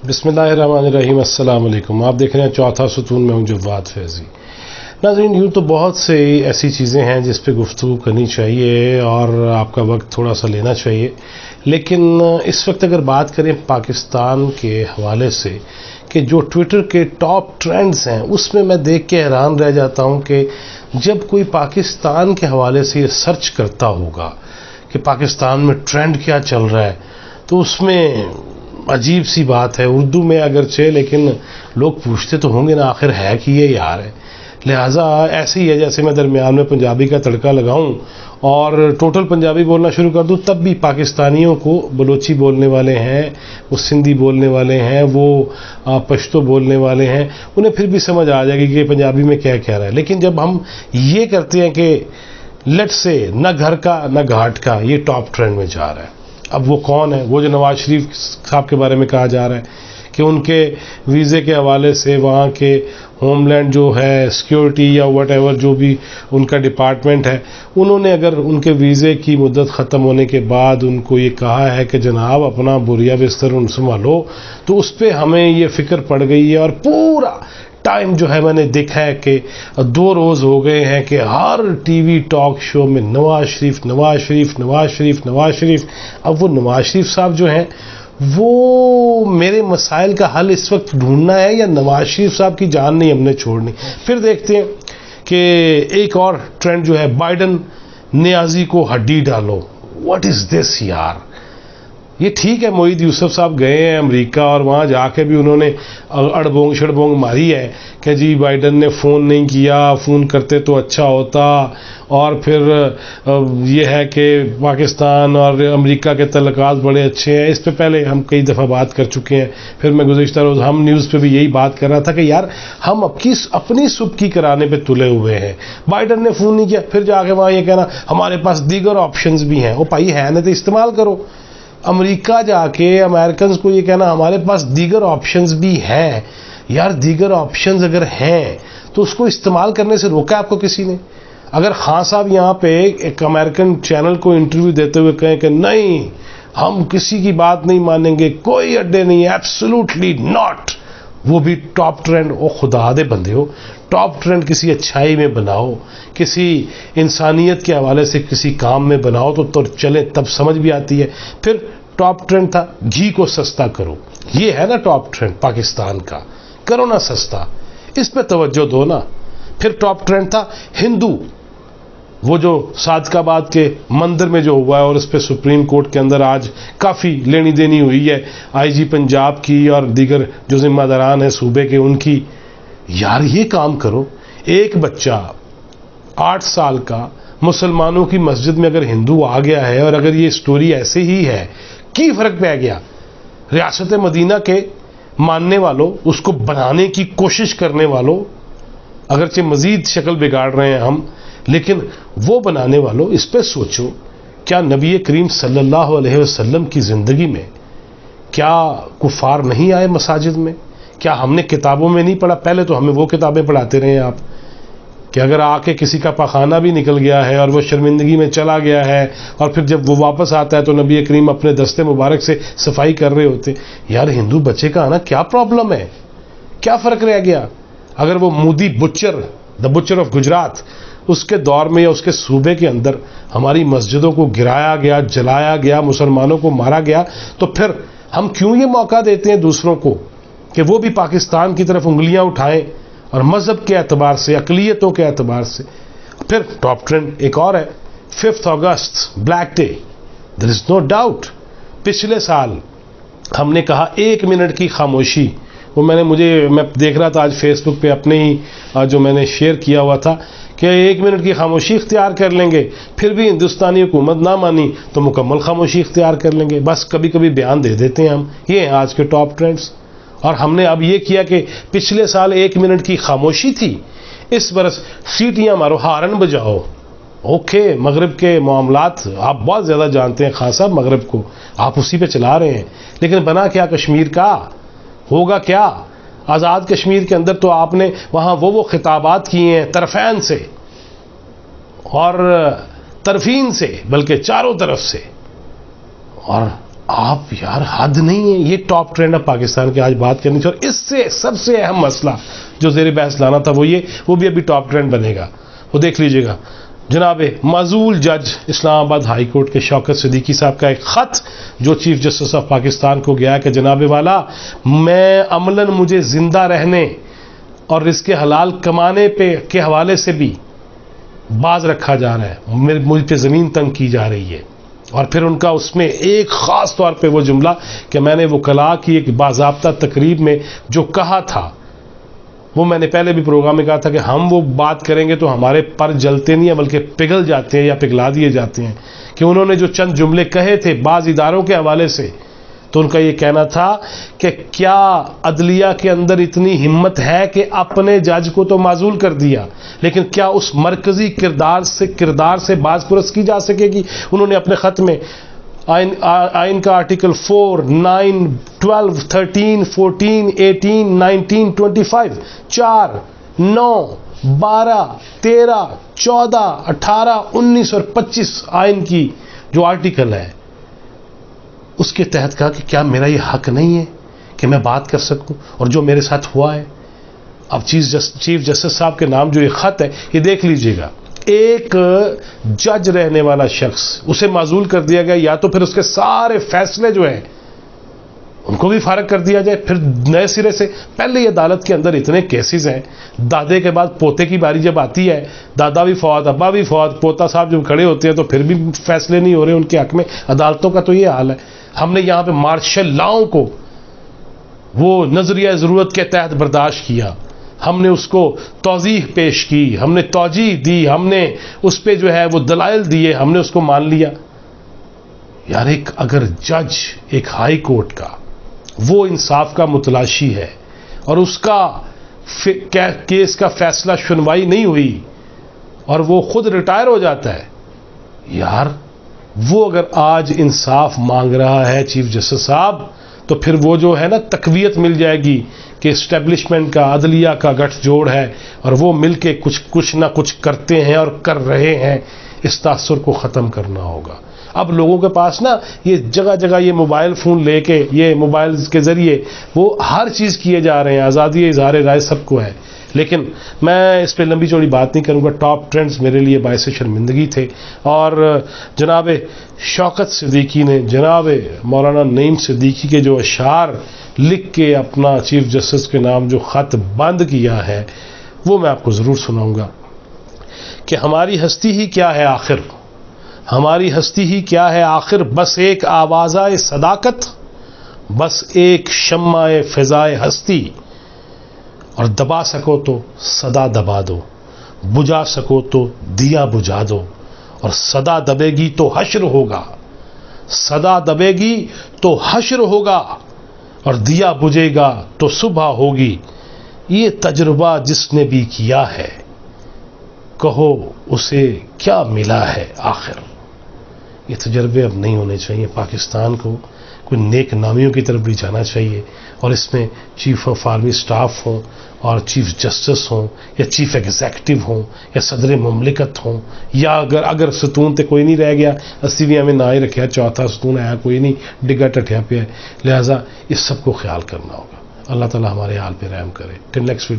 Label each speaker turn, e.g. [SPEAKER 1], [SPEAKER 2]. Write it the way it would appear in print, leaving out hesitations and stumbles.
[SPEAKER 1] बिस्मिल्लाहिर्रहमानिर्रहीम। अस्सलाम वालेकुम। आप देख रहे हैं चौथा सुतून में हूं जवाद फैज़ी। नाज़रीन, यूँ तो बहुत से ऐसी चीज़ें हैं जिस पे गुफ्तगू करनी चाहिए और आपका वक्त थोड़ा सा लेना चाहिए, लेकिन इस वक्त अगर बात करें पाकिस्तान के हवाले से कि जो ट्विटर के टॉप ट्रेंड्स हैं उसमें मैं देख के हैरान रह जाता हूं कि जब कोई पाकिस्तान के हवाले से ये सर्च करता होगा कि पाकिस्तान में ट्रेंड क्या चल रहा है, तो उसमें अजीब सी बात है, उर्दू में अगरचे, लेकिन लोग पूछते तो होंगे ना आखिर है कि ये यार है। लिहाजा ऐसे ही है जैसे मैं दरमियान में पंजाबी का तड़का लगाऊं और टोटल पंजाबी बोलना शुरू कर दूं, तब भी पाकिस्तानियों को बलोची बोलने वाले हैं, वो सिंधी बोलने वाले हैं, वो पश्तो बोलने वाले हैं, उन्हें फिर भी समझ आ जाएगी कि पंजाबी में क्या कह रहा है। लेकिन जब हम ये करते हैं कि लेट से न घर का न घाट का, ये टॉप ट्रेंड में जा रहा है। अब वो कौन है? वो जो नवाज शरीफ साहब के बारे में कहा जा रहा है कि उनके वीज़े के हवाले से वहाँ के होमलैंड जो है सिक्योरिटी या वट एवर जो भी उनका डिपार्टमेंट है, उन्होंने अगर उनके वीज़े की मुद्दत ख़त्म होने के बाद उनको ये कहा है कि जनाब अपना बुरिया बिस्तर उन संभालो, तो उस पर हमें ये फ़िक्र पड़ गई है। और पूरा टाइम जो है मैंने देखा है कि 2 रोज़ हो गए हैं कि हर टीवी टॉक शो में नवाज शरीफ नवाज शरीफ नवाज शरीफ नवाज शरीफ। अब वो नवाज शरीफ साहब जो हैं, वो मेरे मसाइल का हल इस वक्त ढूंढना है या नवाज शरीफ साहब की जान नहीं हमने छोड़नी। फिर देखते हैं कि एक और ट्रेंड जो है, बाइडन नियाजी को हड्डी डालो। व्हाट इज़ दिस यार? ये ठीक है, मोईद यूसुफ साहब गए हैं अमेरिका और वहाँ जाके भी उन्होंने अड़बोंग शड़बोंग मारी है कि जी बाइडन ने फ़ोन नहीं किया, फ़ोन करते तो अच्छा होता। और फिर ये है कि पाकिस्तान और अमेरिका के तल्लुकात बड़े अच्छे हैं। इस पे पहले हम कई दफ़ा बात कर चुके हैं। फिर मैं गुज़िश्ता रोज़ हम न्यूज़ पे भी यही बात कर रहा था कि यार हम अपनी सुबकी कराने पे तुले हुए हैं। बाइडन ने फ़ोन नहीं किया, फिर जाके वहाँ ये कहना हमारे पास दीगर ऑप्शंस भी हैं। ओ भाई है ना, तो इस्तेमाल करो। अमेरिका जाके अमेरिकन को ये कहना हमारे पास दीगर ऑप्शंस भी हैं। यार दीगर ऑप्शंस अगर हैं तो उसको इस्तेमाल करने से रोका आपको किसी ने? अगर खान साहब यहाँ पे एक अमेरिकन चैनल को इंटरव्यू देते हुए कहें कि नहीं हम किसी की बात नहीं मानेंगे, कोई अड्डे नहीं, एब्सोल्युटली नॉट, वो भी टॉप ट्रेंड। ओ खुदा दे बंदे हो, टॉप ट्रेंड किसी अच्छाई में बनाओ, किसी इंसानियत के हवाले से किसी काम में बनाओ तो चले, तब समझ भी आती है। फिर टॉप ट्रेंड था घी को सस्ता करो, ये है ना टॉप ट्रेंड पाकिस्तान का, करो ना सस्ता, इस पे तवज्जो दो ना। फिर टॉप ट्रेंड था हिंदू, वो जो सादकाबाद के मंदिर में जो हुआ है और उस पर सुप्रीम कोर्ट के अंदर आज काफ़ी लेनी देनी हुई है आईजी पंजाब की और दीगर जो जिम्मेदारान हैं सूबे के उनकी। यार ये काम करो, एक बच्चा 8 साल का मुसलमानों की मस्जिद में अगर हिंदू आ गया है और अगर ये स्टोरी ऐसे ही है, की फ़र्क पै गया? रियासत मदीना के मानने वालों, उसको बनाने की कोशिश करने वालों, अगरचे मज़ीद शक्ल बिगाड़ रहे हैं हम, लेकिन वो बनाने वालों इस पे सोचो, क्या नबी करीम सल्लल्लाहु अलैहि वसल्लम की ज़िंदगी में क्या कुफार नहीं आए मसाजिद में? क्या हमने किताबों में नहीं पढ़ा? पहले तो हमें वो किताबें पढ़ाते रहे आप कि अगर आके किसी का पखाना भी निकल गया है और वो शर्मिंदगी में चला गया है और फिर जब वो वापस आता है तो नबी करीम अपने दस्ते मुबारक से सफाई कर रहे होते। यार हिंदू बच्चे का आना क्या प्रॉब्लम है? क्या फ़र्क रह गया? अगर वो Modi butcher, the butcher of Gujarat, उसके दौर में या उसके सूबे के अंदर हमारी मस्जिदों को गिराया गया, जलाया गया, मुसलमानों को मारा गया, तो फिर हम क्यों ये मौका देते हैं दूसरों को कि वो भी पाकिस्तान की तरफ उंगलियां उठाएं और मज़हब के एतबार से, अक़लियतों के एतबार से? फिर टॉप ट्रेंड एक और है, 5 अगस्त black day. There is no doubt, पिछले साल हमने कहा 1 मिनट की खामोशी, वो मैं देख रहा था आज फेसबुक पे अपने ही जो मैंने शेयर किया हुआ था कि 1 मिनट की खामोशी इख्तियार कर लेंगे, फिर भी हिंदुस्तानी हुकूमत ना मानी तो मुकम्मल खामोशी इख्तियार कर लेंगे। बस कभी कभी बयान दे देते हैं हम। ये हैं आज के टॉप ट्रेंड्स। और हमने अब ये किया कि पिछले साल 1 मिनट की खामोशी थी, इस बरस सीटियां मारो, हारन बजाओ। ओके, मगरब के मामलात आप बहुत ज़्यादा जानते हैं खान साहब, मगरब को आप उसी पे चला रहे हैं, लेकिन बना क्या कश्मीर का? होगा क्या? आज़ाद कश्मीर के अंदर तो आपने वहाँ वो खिताबात किए हैं तरफ़ैन से और तरफीन से, बल्कि चारों तरफ से, और آپ یار حد نہیں ہے. یہ ٹاپ ٹرینڈ اب پاکستان کی آج بات کرنی چاہیے. اور اس سے سب سے اہم مسئلہ جو زیر بحث لانا تھا وہ بھی ابھی ٹاپ ٹرینڈ بنے گا. وہ دیکھ لیجئے گا جناب معزول جج اسلام آباد ہائی کورٹ کے شوکت صدیقی صاحب کا ایک خط جو چیف جسٹس آف پاکستان کو گیا کہ جناب والا میں عملاً مجھے زندہ رہنے اور رزق حلال کمانے کے حوالے سے بھی باز رکھا جا رہا ہے, مجھ پہ زمین تنگ کی جا رہی ہے. اور پھر ان کا اس میں ایک خاص طور پہ وہ جملہ کہ میں نے وکلاء کی ایک باضابطہ تقریب میں جو کہا تھا, وہ میں نے پہلے بھی پروگرام میں کہا تھا کہ ہم وہ بات کریں گے تو ہمارے پر جلتے نہیں ہیں بلکہ پگھل جاتے ہیں یا پگھلا دیے جاتے ہیں, کہ انہوں نے جو چند جملے کہے تھے بعض اداروں کے حوالے سے, تو ان کا یہ کہنا تھا کہ کیا عدلیہ کے اندر اتنی ہمت ہے کہ اپنے جج کو تو معزول کر دیا, لیکن کیا اس مرکزی کردار سے باز پرس کی جا سکے گی. انہوں نے اپنے خط میں آئین کا آرٹیکل 4, 9, 12, 13, 14, 18, 19, 25, 4, 9, 12, 13, 14, 18, 19 اور 25 آئین کی جو آرٹیکل ہے اس کے تحت کہا کہ کیا میرا یہ حق نہیں ہے کہ میں بات کر سکوں, اور جو میرے ساتھ ہوا ہے. اب چیف جسٹس صاحب کے نام جو یہ خط ہے یہ دیکھ لیجئے گا. ایک جج رہنے والا شخص اسے معزول کر دیا گیا, یا تو پھر اس کے سارے فیصلے جو ہیں ان کو بھی فارغ کر دیا جائے, پھر نئے سرے سے. پہلے یہ عدالت کے اندر اتنے کیسز ہیں, دادے کے بعد پوتے کی باری جب آتی ہے, دادا بھی فوت, ابا بھی فوت, پوتا صاحب جب کھڑے ہوتے ہیں تو پھر بھی فیصلے نہیں ہو رہے ان کے حق میں. عدالتوں کا تو یہ حال ہے. ہم نے یہاں پہ مارشل لاؤں کو وہ نظریہ ضرورت کے تحت برداشت کیا, ہم نے اس کو توضیح پیش کی, ہم نے توجیہ دی, ہم نے اس پہ جو ہے وہ دلائل دیے, ہم نے اس کو مان لیا. یار ایک اگر جج ایک ہائی کورٹ کا وہ انصاف کا متلاشی ہے اور اس کا کیس کا فیصلہ سنوائی نہیں ہوئی اور وہ خود ریٹائر ہو جاتا ہے, یار وہ اگر آج انصاف مانگ رہا ہے چیف جسٹس صاحب, تو پھر وہ جو ہے نا تقویت مل جائے گی کہ اسٹیبلشمنٹ کا عدلیہ کا گٹھ جوڑ ہے اور وہ مل کے کچھ نہ کچھ کرتے ہیں اور کر رہے ہیں. اس تاثر کو ختم کرنا ہوگا. اب لوگوں کے پاس نا یہ جگہ جگہ یہ موبائل فون لے کے یہ موبائل کے ذریعے وہ ہر چیز کیے جا رہے ہیں, آزادی اظہار رائے سب کو ہے, لیکن میں اس پہ لمبی چوڑی بات نہیں کروں گا. ٹاپ ٹرینڈز میرے لیے باعث شرمندگی تھے. اور جناب شوکت صدیقی نے جناب مولانا نعیم صدیقی کے جو اشعار لکھ کے اپنا چیف جسٹس کے نام جو خط بند کیا ہے وہ میں آپ کو ضرور سناؤں گا. کہ ہماری ہستی ہی کیا ہے آخر, ہماری ہستی ہی کیا ہے آخر, بس ایک آوازہ صداقت, بس ایک شمع فضائے ہستی, اور دبا سکو تو صدا دبا دو, بجھا سکو تو دیا بجھا دو, اور صدا دبے گی تو حشر ہوگا, صدا دبے گی تو حشر ہوگا, اور دیا بجھے گا تو صبح ہوگی. یہ تجربہ جس نے بھی کیا ہے کہو اسے کیا ملا ہے آخر. یہ تجربے اب نہیں ہونے چاہیے. پاکستان کو کوئی نیک نامیوں کی طرف بھی جانا چاہیے, اور اس میں چیف آف آرمی سٹاف ہوں اور چیف جسٹس ہوں یا چیف ایگزیکٹو ہوں یا صدر مملکت ہوں, یا اگر ستون تے کوئی نہیں رہ گیا, 80ویں میں نہ ہی رکھا, چوتھا ستون آیا کوئی نہیں, ڈگا ٹٹیا پہ ہے, لہٰذا اس سب کو خیال کرنا ہوگا. اللہ تعالی ہمارے حال پہ رحم کرے. Till next video.